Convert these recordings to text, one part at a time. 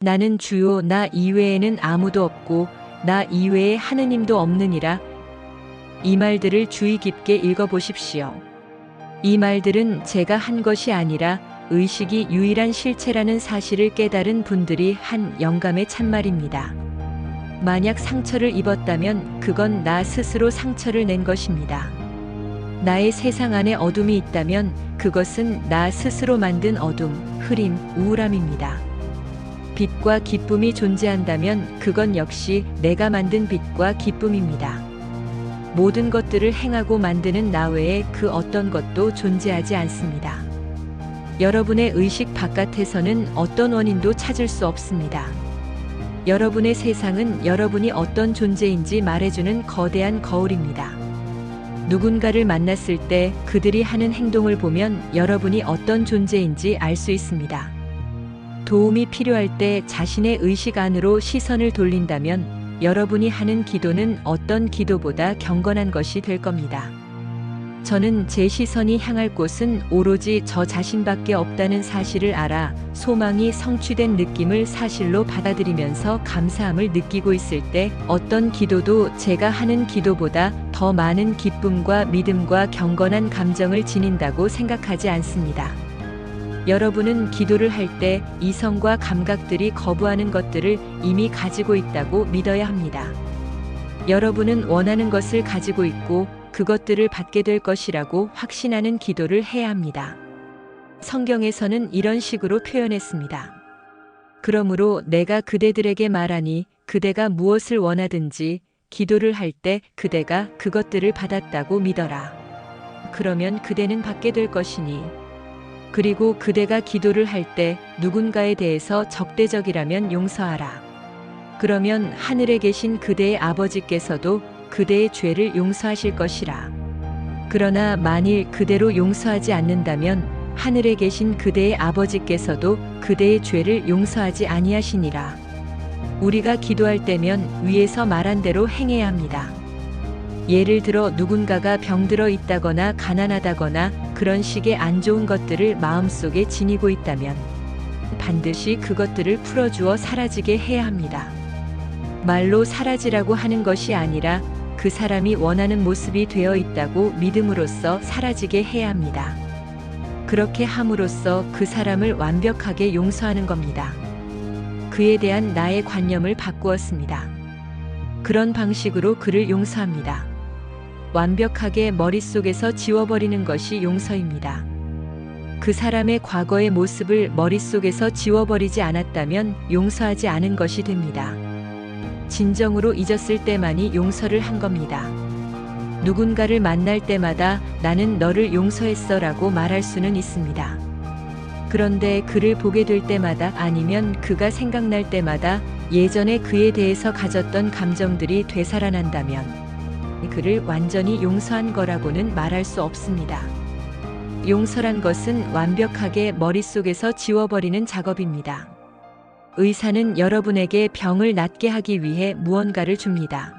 나는 주요 나 이외에는 아무도 없고 나 이외에 하느님도 없느니라. 이 말들을 주의 깊게 읽어보십시오. 이 말들은 제가 한 것이 아니라 의식이 유일한 실체라는 사실을 깨달은 분들이 한 영감의 참말입니다. 만약 상처를 입었다면 그건 나 스스로 상처를 낸 것입니다. 나의 세상 안에 어둠이 있다면 그것은 나 스스로 만든 어둠, 흐림, 우울함입니다. 빛과 기쁨이 존재한다면 그건 역시 내가 만든 빛과 기쁨입니다. 모든 것들을 행하고 만드는 나 외에 그 어떤 것도 존재하지 않습니다. 여러분의 의식 바깥에서는 어떤 원인도 찾을 수 없습니다. 여러분의 세상은 여러분이 어떤 존재인지 말해주는 거대한 거울입니다. 누군가를 만났을 때 그들이 하는 행동을 보면 여러분이 어떤 존재인지 알 수 있습니다. 도움이 필요할 때 자신의 의식 안으로 시선을 돌린다면 여러분이 하는 기도는 어떤 기도보다 경건한 것이 될 겁니다. 저는 제 시선이 향할 곳은 오로지 저 자신밖에 없다는 사실을 알아 소망이 성취된 느낌을 사실로 받아들이면서 감사함을 느끼고 있을 때 어떤 기도도 제가 하는 기도보다 더 많은 기쁨과 믿음과 경건한 감정을 지닌다고 생각하지 않습니다. 여러분은 기도를 할 때 이성과 감각들이 거부하는 것들을 이미 가지고 있다고 믿어야 합니다. 여러분은 원하는 것을 가지고 있고 그것들을 받게 될 것이라고 확신하는 기도를 해야 합니다. 성경에서는 이런 식으로 표현했습니다. 그러므로 내가 그대들에게 말하니 그대가 무엇을 원하든지 기도를 할 때 그대가 그것들을 받았다고 믿어라. 그러면 그대는 받게 될 것이니. 그리고 그대가 기도를 할 때 누군가에 대해서 적대적이라면 용서하라. 그러면 하늘에 계신 그대의 아버지께서도 그대의 죄를 용서하실 것이라. 그러나 만일 그대로 용서하지 않는다면 하늘에 계신 그대의 아버지께서도 그대의 죄를 용서하지 아니하시니라. 우리가 기도할 때면 위에서 말한 대로 행해야 합니다. 예를 들어 누군가가 병들어 있다거나 가난하다거나 그런 식의 안 좋은 것들을 마음속에 지니고 있다면 반드시 그것들을 풀어주어 사라지게 해야 합니다. 말로 사라지라고 하는 것이 아니라 그 사람이 원하는 모습이 되어 있다고 믿음으로써 사라지게 해야 합니다. 그렇게 함으로써 그 사람을 완벽하게 용서하는 겁니다. 그에 대한 나의 관념을 바꾸었습니다. 그런 방식으로 그를 용서합니다. 완벽하게 머릿속에서 지워버리는 것이 용서입니다. 그 사람의 과거의 모습을 머릿속에서 지워버리지 않았다면 용서하지 않은 것이 됩니다. 진정으로 잊었을 때만이 용서를 한 겁니다. 누군가를 만날 때마다 나는 너를 용서했어 라고 말할 수는 있습니다. 그런데 그를 보게 될 때마다 아니면 그가 생각날 때마다 예전에 그에 대해서 가졌던 감정들이 되살아난다면 그를 완전히 용서한 거라고는 말할 수 없습니다. 용서란 것은 완벽하게 머릿속에서 지워버리는 작업입니다. 의사는 여러분에게 병을 낫게 하기 위해 무언가를 줍니다.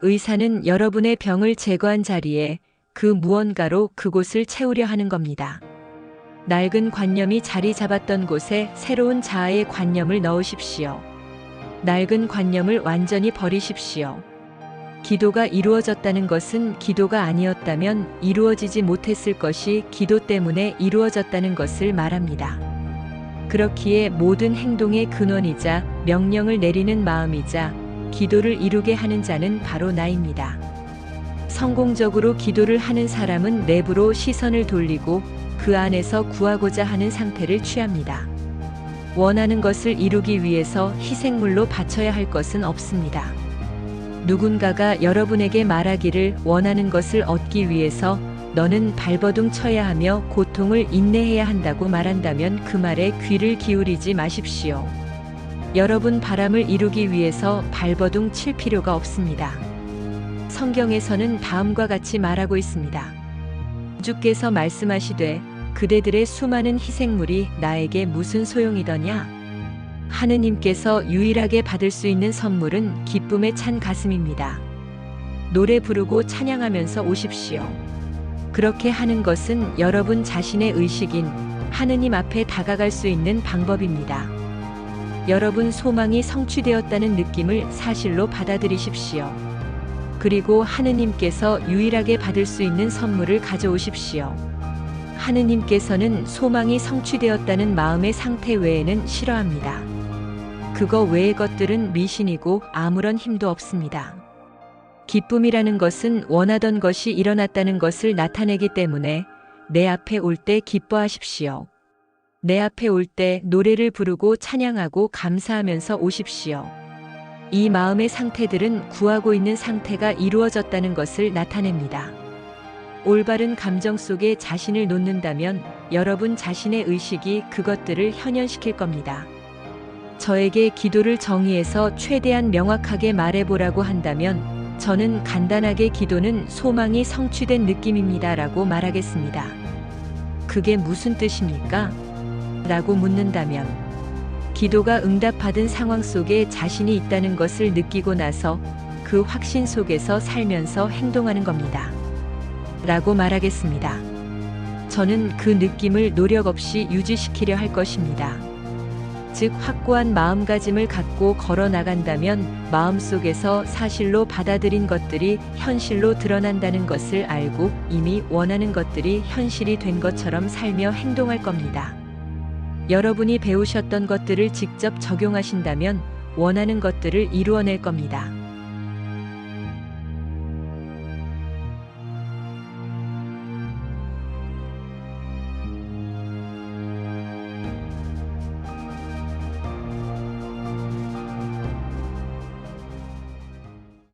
의사는 여러분의 병을 제거한 자리에 그 무언가로 그곳을 채우려 하는 겁니다. 낡은 관념이 자리 잡았던 곳에 새로운 자아의 관념을 넣으십시오. 낡은 관념을 완전히 버리십시오. 기도가 이루어졌다는 것은 기도가 아니었다면 이루어지지 못했을 것이 기도 때문에 이루어졌다는 것을 말합니다. 그렇기에 모든 행동의 근원이자 명령을 내리는 마음이자 기도를 이루게 하는 자는 바로 나입니다. 성공적으로 기도를 하는 사람은 내부로 시선을 돌리고 그 안에서 구하고자 하는 상태를 취합니다. 원하는 것을 이루기 위해서 희생물로 바쳐야 할 것은 없습니다. 누군가가 여러분에게 말하기를 원하는 것을 얻기 위해서 너는 발버둥 쳐야 하며 고통을 인내해야 한다고 말한다면 그 말에 귀를 기울이지 마십시오. 여러분 바람을 이루기 위해서 발버둥 칠 필요가 없습니다. 성경에서는 다음과 같이 말하고 있습니다. 주께서 말씀하시되 그대들의 수많은 희생물이 나에게 무슨 소용이더냐? 하느님께서 유일하게 받을 수 있는 선물은 기쁨에 찬 가슴입니다. 노래 부르고 찬양하면서 오십시오. 그렇게 하는 것은 여러분 자신의 의식인 하느님 앞에 다가갈 수 있는 방법입니다. 여러분 소망이 성취되었다는 느낌을 사실로 받아들이십시오. 그리고 하느님께서 유일하게 받을 수 있는 선물을 가져오십시오. 하느님께서는 소망이 성취되었다는 마음의 상태 외에는 싫어합니다. 그거 외의 것들은 미신이고 아무런 힘도 없습니다. 기쁨이라는 것은 원하던 것이 일어났다는 것을 나타내기 때문에 내 앞에 올 때 기뻐하십시오. 내 앞에 올 때 노래를 부르고 찬양하고 감사하면서 오십시오. 이 마음의 상태들은 구하고 있는 상태가 이루어졌다는 것을 나타냅니다. 올바른 감정 속에 자신을 놓는다면 여러분 자신의 의식이 그것들을 현현시킬 겁니다. 저에게 기도를 정의해서 최대한 명확하게 말해보라고 한다면 저는 간단하게 기도는 소망이 성취된 느낌입니다 라고 말하겠습니다. 그게 무슨 뜻입니까? 라고 묻는다면 기도가 응답받은 상황 속에 자신이 있다는 것을 느끼고 나서 그 확신 속에서 살면서 행동하는 겁니다. 라고 말하겠습니다. 저는 그 느낌을 노력 없이 유지시키려 할 것입니다. 즉 확고한 마음가짐을 갖고 걸어 나간다면 마음속에서 사실로 받아들인 것들이 현실로 드러난다는 것을 알고 이미 원하는 것들이 현실이 된 것처럼 살며 행동할 겁니다. 여러분이 배우셨던 것들을 직접 적용하신다면 원하는 것들을 이루어낼 겁니다.